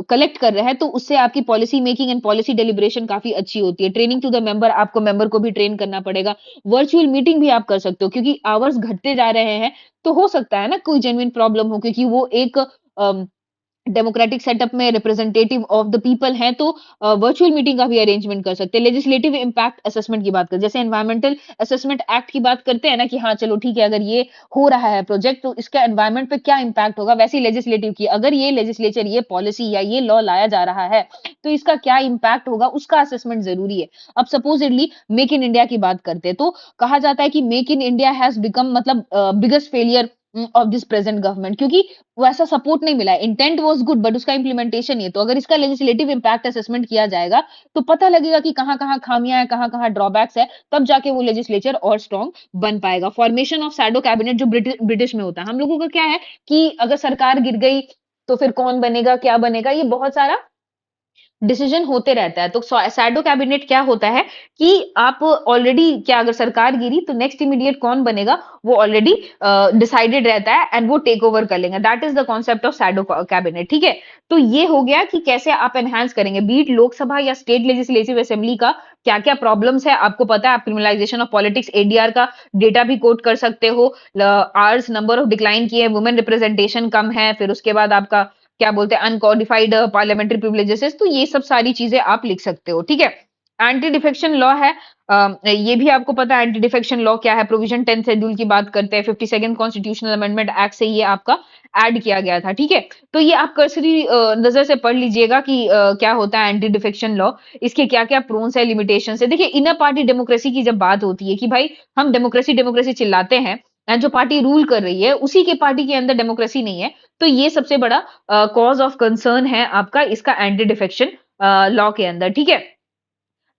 कलेक्ट कर रहे हैं तो उससे आपकी policy making and policy deliberation काफ़ी अच्छी होती है। ट्रेनिंग टू द मेंबर, आपको मेंबर को भी ट्रेन करना पड़ेगा। वर्चुअल मीटिंग भी आप कर सकते हो क्योंकि आवर्स घटते जा रहे हैं, तो हो सकता है ना कोई जेन्युइन प्रॉब्लम हो, क्योंकि वो एक डेमोक्रेटिक सेटअप में रिप्रेजेंटेटिव ऑफ द पीपल हैं, तो वर्चुअल मीटिंग का भी अरेंजमेंट कर सकते हैं। लेजिस्लेटिव इम्पैक्ट असेसमेंट की बात करें, जैसे एनवायरमेंटल असेसमेंट एक्ट की बात करते हैं ना कि हाँ चलो ठीक है, अगर ये हो रहा है प्रोजेक्ट तो इसका एनवायरमेंट पे क्या इम्पैक्ट होगा, वैसे ही लेजिस्लेटिव की अगर ये लेजिस्लेचर ये पॉलिसी या ये लॉ लाया जा रहा है तो इसका क्या इम्पैक्ट होगा, उसका असेसमेंट जरूरी है। अब सपोजिटली मेक इन इंडिया की बात करते हैं तो कहा जाता है कि make in India has become मतलब biggest failure of this present government, क्योंकि वैसा सपोर्ट नहीं मिला है। इंटेंट वाज गुड बट उसका इंप्लीमेंटेशन नहीं है। तो अगर इसका लेजिस्लेटिव इंपैक्ट असेसमेंट किया जाएगा तो पता लगेगा कि कहाँ-कहाँ खामियां है, कहाँ-कहाँ ड्रॉबैक्स है, तब जाके वो लेजिस्लेचर और स्ट्रांग बन पाएगा। फॉर्मेशन ऑफ शैडो कैबिनेट जो ब्रिटिश में होता है, हम लोगों का क्या है कि अगर सरकार गिर गई तो फिर कौन बनेगा, क्या बनेगा, ये बहुत सारा डिसीजन होते रहता है। तो शैडो कैबिनेट क्या होता है कि आप ऑलरेडी क्या अगर सरकार गिरी तो नेक्स्ट इमीडिएट कौन बनेगा वो ऑलरेडी डिसाइडेड रहता है एंड वो टेक ओवर कर लेंगे। That is the concept of shadow cabinet. ठीक है, तो ये हो गया कि कैसे आप एनहांस करेंगे बीट लोकसभा या स्टेट लेजिस्लेटिव असेंबली का क्या क्या प्रॉब्लम्स है आपको पता है। आप क्रिमिनलाइजेशन ऑफ पॉलिटिक्स एडीआर का डेटा भी कोट कर सकते हो। आवर्स नंबर ऑफ डिक्लाइन किए, वुमेन रिप्रेजेंटेशन कम है, फिर उसके बाद आपका क्या बोलते हैं अनकॉडिफाइड पार्लियामेंट्री प्रिविलेजेस, तो ये सब सारी चीजें आप लिख सकते हो। ठीक है, एंटी डिफेक्शन लॉ है। ये भी आपको पता है एंटी डिफेक्शन लॉ क्या है। प्रोविजन 10 शेड्यूल की बात करते हैं, 52nd कॉन्स्टिट्यूशनल अमेंडमेंट एक्ट से ये आपका ऐड किया गया था। ठीक है, तो ये आप कर्सरी नजर से पढ़ लीजिएगा कि क्या होता है एंटी डिफेक्शन लॉ, इसके क्या क्या प्रोन्स है, लिमिटेशन है। देखिए इनर पार्टी डेमोक्रेसी की जब बात होती है कि भाई हम डेमोक्रेसी डेमोक्रेसी चिल्लाते हैं एंड जो पार्टी रूल कर रही है उसी के पार्टी के अंदर डेमोक्रेसी नहीं है, तो ये सबसे बड़ा कॉज ऑफ कंसर्न है आपका इसका एंटी डिफेक्शन लॉ के अंदर। ठीक है,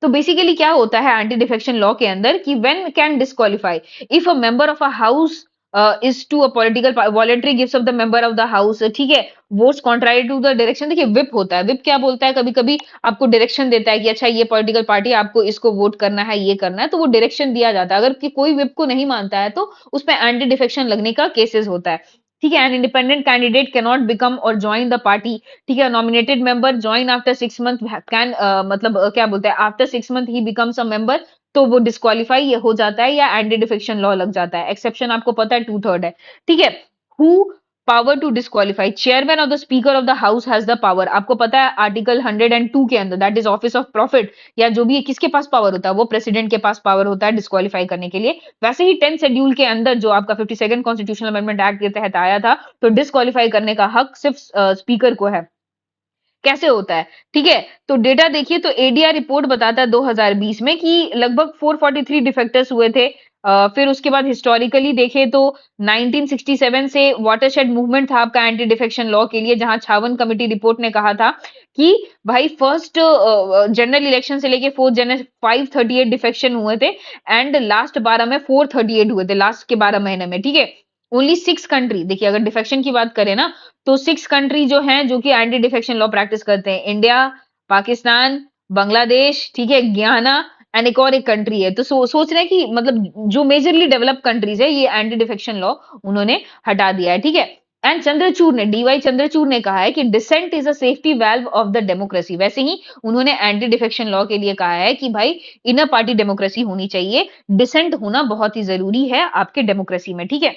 तो बेसिकली क्या होता है एंटी डिफेक्शन लॉ के अंदर कि when can disqualify if a member of a house is to a political voluntary gift of the member of the house. ठीक है, votes contrary to the direction. देखिए विप होता है, विप क्या बोलता है, कभी कभी आपको डायरेक्शन देता है कि अच्छा ये पॉलिटिकल पार्टी आपको इसको वोट करना है, ये करना है, तो वो डायरेक्शन दिया जाता है। अगर कि कोई विप को नहीं मानता है तो उसमें एंटी डिफेक्शन लगने का केसेस होता है। ठीक है, an independent candidate can not become और ज्वाइन द पार्टी। ठीक है, nominated member join after 6 month can मतलब क्या बोलते हैं after 6 month he becomes a member, तो वो डिस्क्वालीफाई ये हो जाता है या एंटी डिफेक्शन लॉ लग जाता है। एक्सेप्शन आपको पता है 2/3 है। ठीक है, who power to disqualify, chairman of the speaker of the house has the power. आपको पता है आर्टिकल 102 के अंदर that is office of profit या जो भी है किसके पास पावर होता है, वो प्रेसिडेंट के पास पावर होता है डिस्क्वालीफाई करने के लिए। वैसे ही 10 शेड्यूल के अंदर जो आपका 52nd कॉन्स्टिट्यूशनल अमेंडमेंट एक्ट के तहत आया था, तो डिस्क्वालीफाई करने का हक सिर्फ स्पीकर को है। कैसे होता है, ठीक है, तो डेटा देखिए तो एडीआर रिपोर्ट बताता है 2020 में कि लगभग 443 डिफेक्टर्स हुए थे। फिर उसके बाद हिस्टोरिकली देखें तो 1967 से वाटरशेड मूवमेंट था आपका एंटी डिफेक्शन लॉ के लिए, जहां छावन कमेटी रिपोर्ट ने कहा था कि भाई फर्स्ट जनरल इलेक्शन से लेके फोर्थ जनरल 538 डिफेक्शन हुए थे एंड लास्ट 12 में 438 हुए थे, लास्ट के 12 महीने में। ठीक है, ओनली 6 कंट्री, देखिए अगर डिफेक्शन की बात करें ना तो 6 कंट्री जो हैं जो कि एंटी डिफेक्शन लॉ प्रैक्टिस करते हैं, इंडिया, पाकिस्तान, बांग्लादेश, ठीक है, गयाना एंड एक और एक कंट्री है। तो सोच रहे हैं कि मतलब जो मेजरली डेवलप कंट्रीज है ये एंटी डिफेक्शन लॉ उन्होंने हटा दिया है। ठीक है, एंड चंद्रचूड़ ने डीवाई चंद्रचूड़ ने कहा है कि dissent is a safety valve of the democracy. वैसे ही उन्होंने एंटी डिफेक्शन लॉ के लिए कहा है कि भाई इनर पार्टी डेमोक्रेसी होनी चाहिए, डिसेंट होना बहुत ही जरूरी है आपके डेमोक्रेसी में। ठीक है,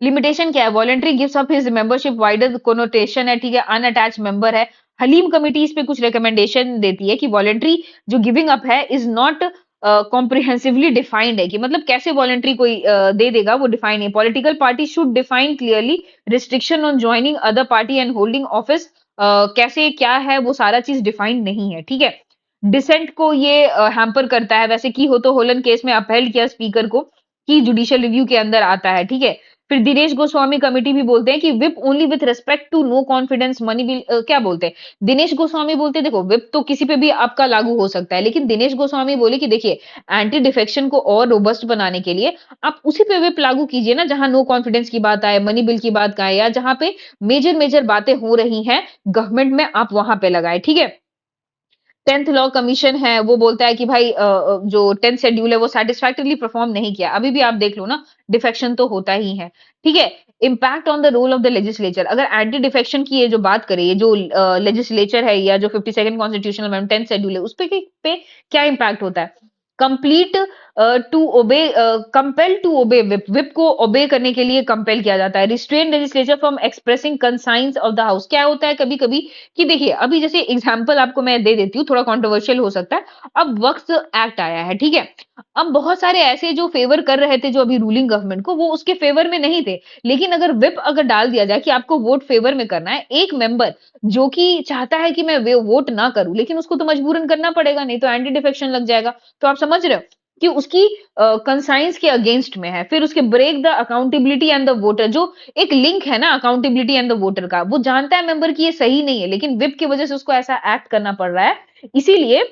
लिमिटेशन क्या है, voluntary gives up his membership, wider connotation है। ठीक है, अनअटैच मेंबर है। हलीम कमिटी इस पे कुछ रिकमेंडेशन देती है कि वॉलंटरी जो गिविंग अप है इज नॉट कॉम्प्रिहेंसिवली डिफाइंड है, कि मतलब कैसे वॉलंटरी कोई दे देगा वो डिफाइन है। Political party should define clearly restriction on joining other party and holding office, कैसे क्या है वो सारा चीज डिफाइंड नहीं है। ठीक है, डिसेंट को ये हैम्पर करता है। वैसे की हो तो होलन केस में अपहेल्ड किया स्पीकर को कि जुडिशियल रिव्यू के अंदर आता है। ठीक है, फिर दिनेश गोस्वामी कमेटी भी बोलते हैं कि whip only with respect to no confidence money bill, क्या बोलते हैं दिनेश गोस्वामी बोलते हैं देखो विप तो किसी पे भी आपका लागू हो सकता है, लेकिन दिनेश गोस्वामी बोले कि देखिए एंटी डिफेक्शन को और रोबस्ट बनाने के लिए आप उसी पे विप लागू कीजिए ना जहां नो कॉन्फिडेंस की बात आए, मनी बिल की बात आए, या जहां पे मेजर मेजर बातें हो रही हैं गवर्नमेंट में आप वहां पे लगाए। ठीक है, 10th लॉ कमीशन है वो बोलता है कि भाई जो 10th शेड्यूल है वो सेटिस्फैक्टरली परफॉर्म नहीं किया। अभी भी आप देख लो ना डिफेक्शन तो होता ही है। ठीक है, impact on the role of the legislature, अगर एंटी डिफेक्शन की ये जो बात करें, ये जो लेजिस्लेचर है या जो 52nd constitutional amendment 10th schedule है उस पे क्या इम्पैक्ट होता है। Complete to obey, compel to obey whip, whip को ओबे करने के लिए कंपेल किया जाता है। Restrain legislature from expressing conscience of the house, क्या होता है कभी कभी कि देखिए अभी जैसे एग्जांपल आपको मैं दे देती हूँ, थोड़ा कंट्रोवर्शियल हो सकता है। अब वक्फ एक्ट आया है, ठीक है, अब बहुत सारे ऐसे जो फेवर कर रहे थे जो अभी रूलिंग गवर्नमेंट को, वो उसके फेवर में नहीं थे। लेकिन अगर विप अगर डाल दिया जाए कि आपको वोट फेवर में करना है, एक मेंबर जो कि चाहता है कि मैं वोट ना करूं लेकिन उसको तो मजबूरन करना पड़ेगा, नहीं तो एंटी डिफेक्शन लग जाएगा। तो आप समझ रहे हो, कि उसकी कंसाइंस के अगेंस्ट में है। फिर उसके break the accountability and the voter, जो एक लिंक है ना अकाउंटेबिलिटी एंड द वोटर का, वो जानता है मेंबर कि ये सही नहीं है, लेकिन व्हिप की वजह से उसको ऐसा एक्ट करना पड़ रहा है। इसीलिए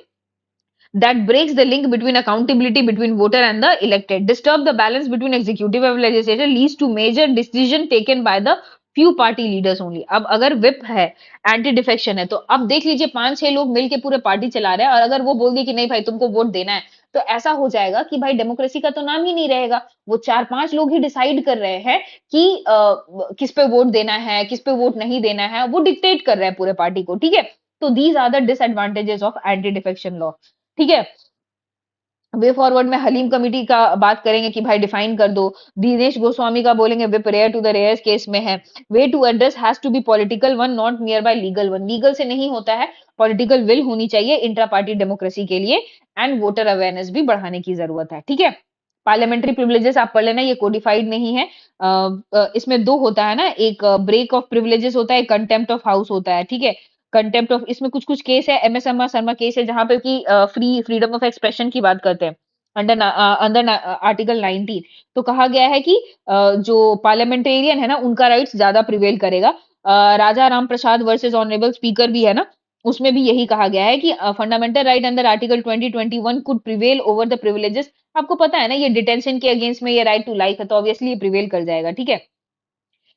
that breaks the link between accountability between voter and the elected, disturb the balance between executive and legislature, leads to major decision taken by the few party leaders only। अब अगर whip है, anti defection है, तो अब देख लीजिए 5-6 लोग मिलके पूरे पार्टी चला रहे हैं, और अगर वो बोल दिए कि नहीं भाई तुमको वोट देना है, तो ऐसा हो जाएगा कि भाई डेमोक्रेसी का तो नाम ही नहीं रहेगा। वो 4-5 लोग ही डिसाइड कर रहे हैं कि किस पे वोट देना है, किस पे वोट नहीं देना है, वो डिक्टेट कर रहे हैं पूरे पार्टी को, ठीक है। तो these are the disadvantages of anti defection law, ठीक है। वे फॉरवर्ड में हलीम कमिटी का बात करेंगे कि भाई डिफाइन कर दो। दिनेश गोस्वामी का बोलेंगे whip rare to the rarest case में है। Way to address has to be political one, not nearby legal one. Legal से नहीं होता है, पॉलिटिकल विल होनी चाहिए इंट्रा पार्टी डेमोक्रेसी के लिए, एंड वोटर अवेयरनेस भी बढ़ाने की जरूरत है, ठीक है। पार्लियामेंट्री प्रिविलेजेस आप पढ़ लेना, ये कोडिफाइड नहीं है। इसमें दो होता है ना, एक ब्रेक ऑफ प्रिविलेजेस होता है, कंटेम्प्ट ऑफ हाउस होता है, ठीक है। कंटेम्प्ट ऑफ, इसमें कुछ कुछ केस है, एम एस शर्मा केस है, जहां पे कि फ्रीडम ऑफ एक्सप्रेशन की बात करते हैं, अंडर अंडर आर्टिकल 19। तो कहा गया है कि जो पार्लियामेंटेरियन है ना, उनका राइट्स ज्यादा प्रिवेल करेगा। राजा Ram Prasad versus honourable speaker भी है ना, उसमें भी यही कहा गया है कि fundamental right under article 2021 could prevail over the privileges. आपको पता है ना, ये डिटेंशन के अगेंस्ट में ये राइट टू लाइफ है, तो ऑब्वियसली ये प्रिवेल कर जाएगा, ठीक है।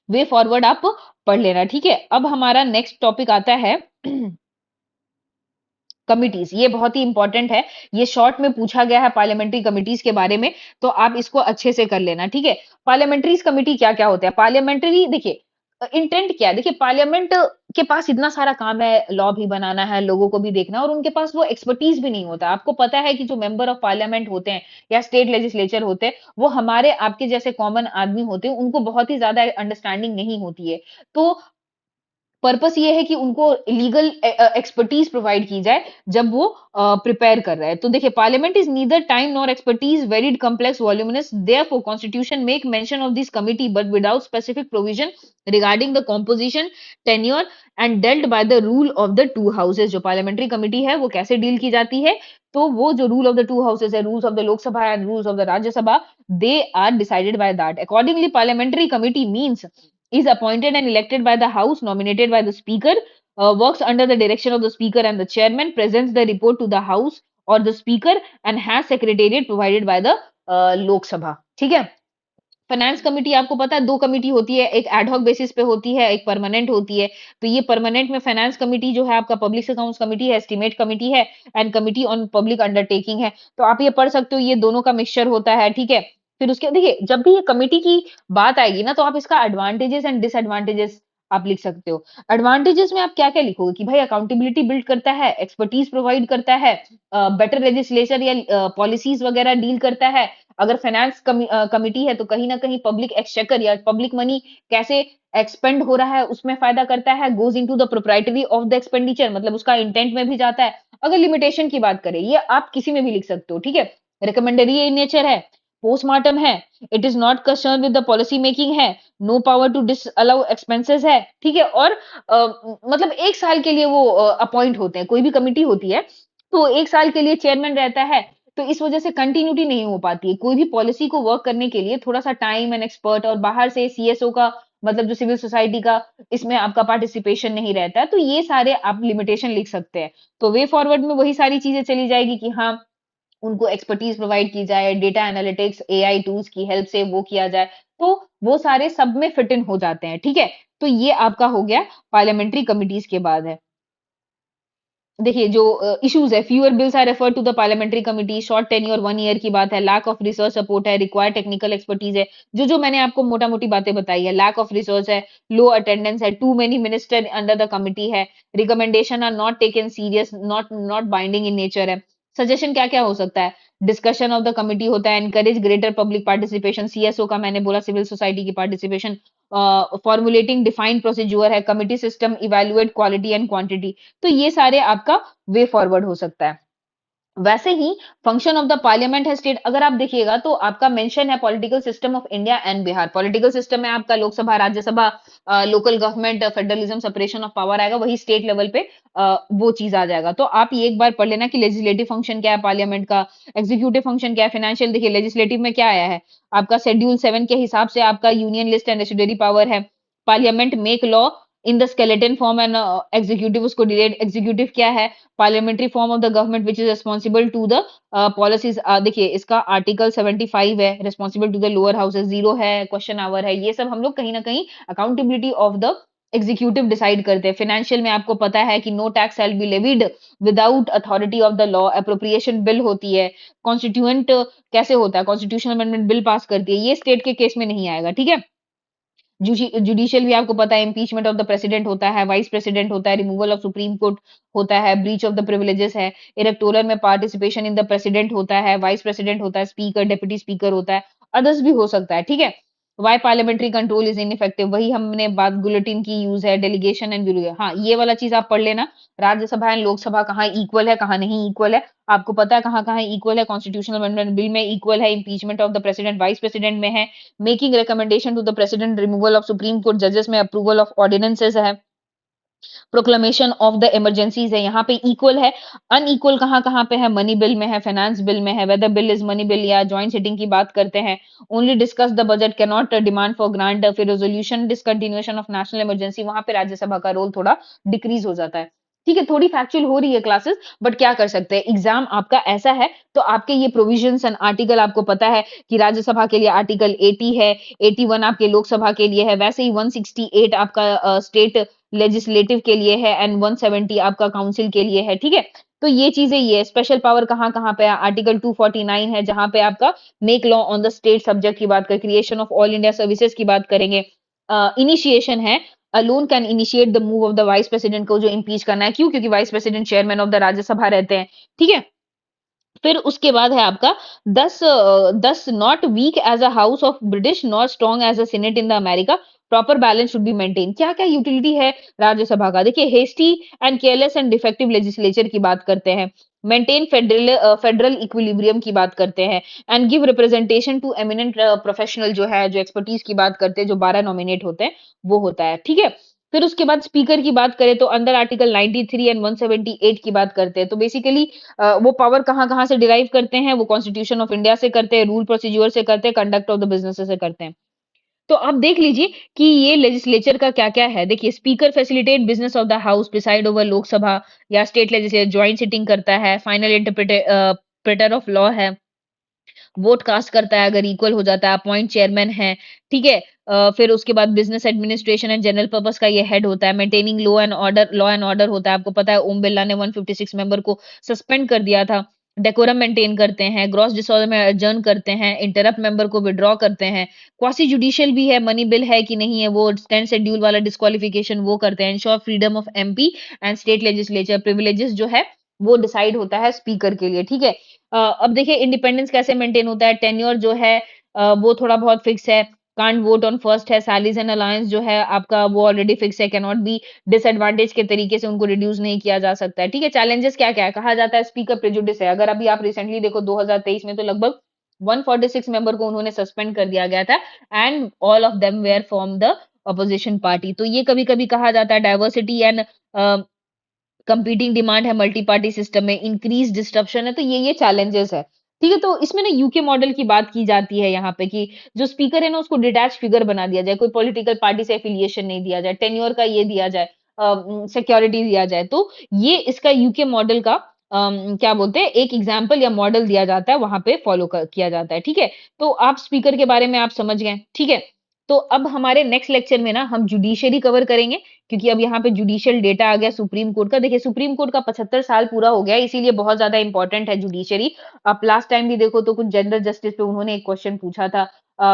वे फॉरवर्ड आप पढ़ लेना, ठीक है। अब हमारा नेक्स्ट टॉपिक आता है कमिटीज। ये बहुत ही इंपॉर्टेंट है, ये शॉर्ट में पूछा गया है पार्लियामेंट्री कमिटीज के बारे में, तो आप इसको अच्छे से कर लेना, ठीक है। पार्लियामेंट्री कमिटी क्या क्या होता है? पार्लियामेंट्री देखिए इंटेंट क्या है, देखिए पार्लियामेंट के पास इतना सारा काम है, लॉ भी बनाना है, लोगों को भी देखना है, और उनके पास वो एक्सपर्टीज भी नहीं होता। आपको पता है कि जो मेंबर ऑफ पार्लियामेंट होते हैं या स्टेट लेजिस्लेचर होते हैं, वो हमारे आपके जैसे कॉमन आदमी होते हैं, उनको बहुत ही ज्यादा अंडरस्टैंडिंग नहीं होती है। तो पर्पस ये है कि उनको लीगल एक्सपर्टीज प्रोवाइड की जाए जब वो प्रिपेयर कर रहे हैं। तो देखिए, parliament is neither time nor expertise, varied complex voluminous, therefore constitution make mention of this committee but without specific provision regarding the composition, tenure and dealt by the rule of the two houses. जो parliamentary committee है वो कैसे deal की जाती है, तो वो जो rule of the two houses है, rules of the Lok Sabha and rules of the Rajya Sabha, they are decided by that. Accordingly parliamentary committee means is appointed and elected by the House, nominated by the Speaker, works under the direction of the Speaker and the Chairman, presents the report to the House or the Speaker, and has secretariat provided by the Lok Sabha। ठीक है। Finance committee आपको पता है दो committee होती है, एक ad hoc basis पे होती है, एक परमानेंट होती है। तो ये परमानेंट में फाइनेंस कमिटी जो है आपका पब्लिक अकाउंट्स कमिटी है, एस्टिमेट कमिटी है, and committee on public undertaking है। तो आप ये पढ़ सकते हो, ये दोनों का मिक्सचर होता है, ठीक है। फिर उसके देखिए, जब भी ये कमिटी की बात आएगी ना, तो आप इसका एडवांटेजेस एंड डिसएडवांटेजेस आप लिख सकते हो। एडवांटेजेस में आप क्या क्या लिखोगे कि भाई अकाउंटेबिलिटी बिल्ड करता है, एक्सपर्टीज प्रोवाइड करता है, बेटर लेजिस्लेचर या पॉलिसीज वगैरह डील करता है। अगर फाइनेंस कमिटी है तो कहीं ना कहीं पब्लिक एक्सचेकर या पब्लिक मनी कैसे एक्सपेंड हो रहा है उसमें फायदा करता है, goes into the proprietary of the expenditure, मतलब उसका इंटेंट में भी जाता है। अगर लिमिटेशन की बात करें, ये आप किसी में भी लिख सकते हो, ठीक है। रिकमेंडरी इन नेचर है, पोस्टमार्टम है, it is not concern with the policy making है, no power to disallow expenses है, ठीक है। और मतलब 1 साल के लिए वो अपॉइंट होते हैं, कोई भी कमिटी होती है तो 1 साल के लिए चेयरमैन रहता है। तो इस वजह से कंटिन्यूटी नहीं हो पाती है। कोई भी पॉलिसी को वर्क करने के लिए थोड़ा सा टाइम एंड एक्सपर्ट, और बाहर से सीएसओ का, मतलब जो सिविल सोसाइटी का, इसमें आपका पार्टिसिपेशन नहीं रहता है। तो ये सारे आप लिमिटेशन लिख सकते हैं। तो वे फॉरवर्ड में वही सारी चीजें चली जाएगी कि हाँ, उनको एक्सपर्टीज प्रोवाइड की जाए, डेटा एनालिटिक्स एआई टूल्स की हेल्प से वो किया जाए, तो वो सारे सब में फिट इन हो जाते हैं, ठीक है। तो ये आपका हो गया पार्लियामेंट्री कमिटीज के बाद है। देखिए जो इश्यूज है, fewer bills are refer to the parliamentary committee, short tenure 1 year की बात है, लैक ऑफ रिसर्च सपोर्ट है, रिक्वायर्ड टेक्निकल एक्सपर्टीज है, जो मैंने आपको मोटा मोटी बातें बताई है, लैक ऑफ रिसर्च है, लो अटेंडेंस है, too many minister under the committee है, recommendation are not taken serious, not not binding in nature है। सजेशन क्या क्या हो सकता है, डिस्कशन ऑफ द कमिटी होता है, encourage greater public participation, CSO का मैंने बोला, सिविल सोसाइटी की पार्टिसिपेशन, फॉर्मुलेटिंग डिफाइंड प्रोसीजर है, committee system, evaluate quality and quantity. तो ये सारे आपका वे फॉरवर्ड हो सकता है। वैसे ही फंक्शन ऑफ द पार्लियामेंट है स्टेट, अगर आप देखिएगा तो आपका मेंशन है political system of India and Bihar. Political system में आपका Lok Sabha, Rajya Sabha, local government, federalism, separation of power आएगा, वही स्टेट लेवल पे वो चीज आ जाएगा। तो आप ये एक बार पढ़ लेना कि लेजिस्लेटिव फंक्शन क्या है पार्लियामेंट का, एग्जीक्यूटिव फंक्शन क्या है, फाइनेंशियल। देखिए लेजिस्लेटिव में क्या आया है आपका, शेड्यूल 7 के हिसाब से आपका union list and residuary power है। Parliament make law in the skeleton form and executive उसको डिलेट। एग्जीक्यूटिव क्या है, parliamentary form of the government which is responsible to the policies. देखिए इसका आर्टिकल 75 है, responsible to the lower houses, 0 है, question our है। ये सब हम लोग कहीं ना कहीं accountability of the executive decide करते हैं। फाइनेंशियल में आपको पता है कि no tax shall be levied without authority of the law. Appropriation bill होती है, कॉन्स्टिट्यूएंट कैसे होता है, कॉन्स्टिट्यूशनल अमेंडमेंट बिल पास करती है, ये स्टेट के केस में नहीं आएगा, ठीक है। जुडिशियल भी आपको पता है, इम्पीचमेंट ऑफ द प्रेसिडेंट होता है, वाइस प्रेसिडेंट होता है, रिमूवल ऑफ सुप्रीम कोर्ट होता है, ब्रीच ऑफ द प्रिविलेजेस है, इलेक्टोरल में पार्टिसिपेशन इन द प्रेसिडेंट होता है, वाइस प्रेसिडेंट होता है, स्पीकर, डेप्यूटी स्पीकर होता है, अदर्स भी हो सकता है, ठीक है। Why parliamentary control is ineffective, वही हमने बात बुलेटिन की यूज है, डेलीगेशन एंड ब्यूरो। हाँ ये वाला चीज आप पढ़ लेना, राज्यसभा एंड लोकसभा कहाँ इक्वल है कहाँ नहीं इक्वल है, आपको पता है कहाँ कहाँ इक्वल है। कॉन्स्टिट्यूशनल अमेंडमेंट बिल में इक्वल है, impeachment of the president vice president में है, making recommendation to the president, removal of Supreme Court जजेस में अप्रूवल ऑफ ऑर्डिनेंसेस है, प्रोक्लेमेशन ऑफ द इमरजेंसीज है, यहाँ पे इक्वल है। अनइक्वल कहाँ कहाँ पे है, मनी बिल में है, फाइनेंस बिल में है, whether bill is money bill या जॉइंट सिटिंग की बात करते हैं, only discuss the budget, can not demand for grant, फिर resolution discontinuation of national emergency, वहां पे राज्यसभा का रोल थोड़ा डिक्रीज हो जाता है। ठीक है, थोड़ी फैक्चुअल हो रही है क्लासेस, बट क्या कर सकते हैं, एग्जाम आपका ऐसा है। तो आपके ये प्रोविजंस एंड आर्टिकल आपको पता है कि राज्यसभा के लिए आर्टिकल 80 है, 81 आपके लोकसभा के लिए है, वैसे ही 168 आपका स्टेट लेजिस्लेटिव के लिए है एंड 170 आपका काउंसिल के लिए है, ठीक है। तो ये चीजें, ये स्पेशल पावर कहाँ कहाँ पे है, आर्टिकल 249 है जहां पे आपका make law on the state subject की बात कर, creation of all India services की बात करेंगे। इनिशिएशन है, alone can initiate the move of the vice president को जो इम्पीच करना है, क्यों, क्योंकि vice president chairman of the Rajya Sabha रहते हैं, ठीक है। फिर उसके बाद है आपका 10 not weak as a house of British not strong as a senate in the America, proper balance should be maintain. क्या क्या यूटिलिटी है राज्यसभा का, देखिए hasty and careless and defective legislature की बात करते हैं, मेंटेन फेडरल इक्विलिब्रियम की बात करते हैं, and give representation to eminent professional जो है, जो एक्सपर्टीज की बात करते हैं, जो 12 नॉमिनेट होते हैं वो होता है, ठीक है। फिर उसके बाद स्पीकर की बात करें तो अंडर आर्टिकल 93 एंड 178 की बात करते हैं। तो बेसिकली वो पावर कहाँ कहाँ से डिराइव करते हैं, वो कॉन्स्टिट्यूशन ऑफ इंडिया से करते हैं, रूल प्रोसीजर से करते हैं, कंडक्ट ऑफ द बिजनेस से करते हैं। तो आप देख लीजिए कि ये लेजिस्लेचर का क्या क्या है। देखिए speaker facilitate business of the house, preside over Lok Sabha या स्टेट लेजिस्लेचर, ज्वाइंट सिटिंग करता है, फाइनल इंटरप्रेटर ऑफ लॉ है, वोट कास्ट करता है अगर इक्वल हो जाता है, अपॉइंट चेयरमैन है, ठीक है। फिर उसके बाद business administration and general purpose का ये हेड होता है, मेंटेनिंग लॉ एंड ऑर्डर होता है। आपको पता है ओम बिरला ने 156 मेंबर को सस्पेंड कर दिया था। डेकोरम मेंटेन करते हैं, ग्रॉस डिसऑर्डर में एडजर्न करते हैं, इंटरप्ट मेंबर को विड्रॉ करते हैं, क्वासी जुडिशियल भी है, मनी बिल है कि नहीं है, वो 10 शेड्यूल वाला डिस्क्वालिफिकेशन वो करते हैं, ensure freedom of MP and state legislature, privileges जो है वो डिसाइड होता है स्पीकर के लिए, ठीक है। अब देखिए इंडिपेंडेंस कैसे मेंटेन होता है, टेन्योर जो है वो थोड़ा बहुत फिक्स है, कांट वोट ऑन फर्स्ट है, सैलरीज एंड अलायंस जो है आपका वो ऑलरेडी फिक्स है, कैन नॉट बी डिसएडवांटेज के तरीके से उनको रिड्यूस नहीं किया जा सकता है, ठीक है। चैलेंजेस क्या क्या है, कहा जाता है स्पीकर प्रेजुडिस है। अगर अभी आप रिसेंटली देखो 2023 में तो लगभग 146 मेंबर को उन्होंने सस्पेंड कर दिया गया था and all of them were from the opposition party. तो ये कभी कभी कहा जाता है डाइवर्सिटी एंड कंपीटिंग डिमांड है, मल्टी पार्टी सिस्टम में इंक्रीज डिस्ट्रप्शन है, तो ये चैलेंजेस है, ठीक है। तो इसमें ना यूके मॉडल की बात की जाती है यहाँ पे कि जो स्पीकर है ना उसको डिटैच फिगर बना दिया जाए, कोई पॉलिटिकल पार्टी से एफिलिएशन नहीं दिया जाए, टेन्योर का ये दिया जाए, सिक्योरिटी दिया जाए। तो ये इसका यूके मॉडल का क्या बोलते हैं, एक एग्जाम्पल या मॉडल दिया जाता है, वहां पे फॉलो किया जाता है, ठीक है। तो आप स्पीकर के बारे में आप समझ गए, ठीक है। तो अब हमारे नेक्स्ट लेक्चर में ना हम जुडिशरी कवर करेंगे, क्योंकि अब यहाँ पे जुडिशियल डेटा आ गया सुप्रीम कोर्ट का। देखिए सुप्रीम कोर्ट का 75 साल पूरा हो गया है, इसीलिए बहुत ज्यादा इंपॉर्टेंट है जुडिशरी। आप लास्ट टाइम भी देखो तो कुछ जनरल जस्टिस पे उन्होंने एक क्वेश्चन पूछा था।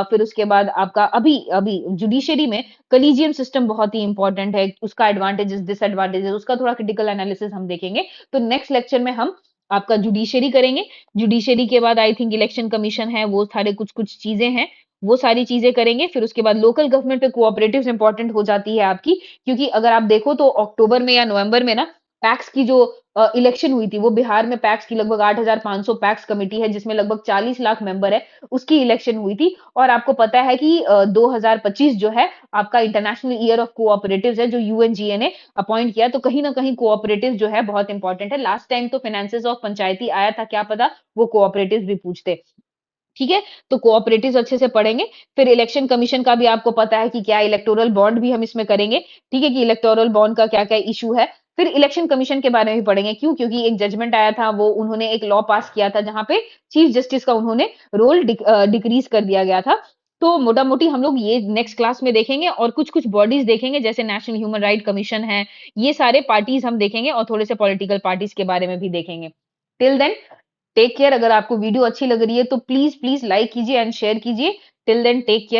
फिर उसके बाद आपका अभी अभी जुडिशरी में कलीजियम सिस्टम बहुत ही इंपॉर्टेंट है, उसका एडवांटेजेस डिसएडवांटेजेस उसका थोड़ा क्रिटिकल एनालिसिस हम देखेंगे। तो नेक्स्ट लेक्चर में हम आपका जुडिशरी करेंगे। जुडिशरी के बाद आई थिंक इलेक्शन कमीशन है, वो सारे कुछ कुछ चीजें हैं, वो सारी चीजें करेंगे। फिर उसके बाद लोकल गवर्नमेंट पे कोऑपरेटिव्स इंपॉर्टेंट हो जाती है आपकी, क्योंकि अगर आप देखो तो अक्टूबर में या नवंबर में ना पैक्स की जो इलेक्शन हुई थी, वो बिहार में पैक्स की लगभग 8,500 पैक्स कमेटी है, जिसमें लगभग 40 लाख मेंबर है, उसकी इलेक्शन हुई थी। और आपको पता है कि 2025 जो है, आपका इंटरनेशनल ईयर ऑफ कोऑपरेटिव्स है, जो यूएनजीए ने अपॉइंट किया। तो कहीं न कहीं कोऑपरेटिव जो है बहुत इंपॉर्टेंट है। लास्ट टाइम तो फाइनेंसेस ऑफ पंचायती आया था, क्या पता वो कोऑपरेटिव्स भी पूछते। ठीक है? तो कोऑपरेटिव्स अच्छे से पढ़ेंगे। फिर इलेक्शन कमीशन का भी आपको पता है कि क्या इलेक्टोरल बॉन्ड भी हम इसमें करेंगे। ठीक है? कि इलेक्टोरल बॉन्ड का क्या-क्या इश्यू है। फिर इलेक्शन कमीशन के बारे में भी पढ़ेंगे। क्यों? क्योंकि एक जजमेंट आया था, वो उन्होंने एक लॉ पास किया था, जहाँ पे चीफ जस्टिस का उन्होंने रोल डिक्रीज़ कर दिया गया था। तो मोटा-मोटी हम लोग ये नेक्स्ट क्लास में देखेंगे, और कुछ-कुछ बॉडीज़ देखेंगे, जैसे नेशनल ह्यूमन राइट कमीशन है। ये सारे पार्टीज़ हम देखेंगे, और थोड़े से पॉलिटिकल पार्टीज़ के बारे में भी देखेंगे। Till then, take care. अगर आपको वीडियो अच्छी लग रही है तो प्लीज प्लीज लाइक कीजिए एंड शेयर कीजिए। Till then, take care.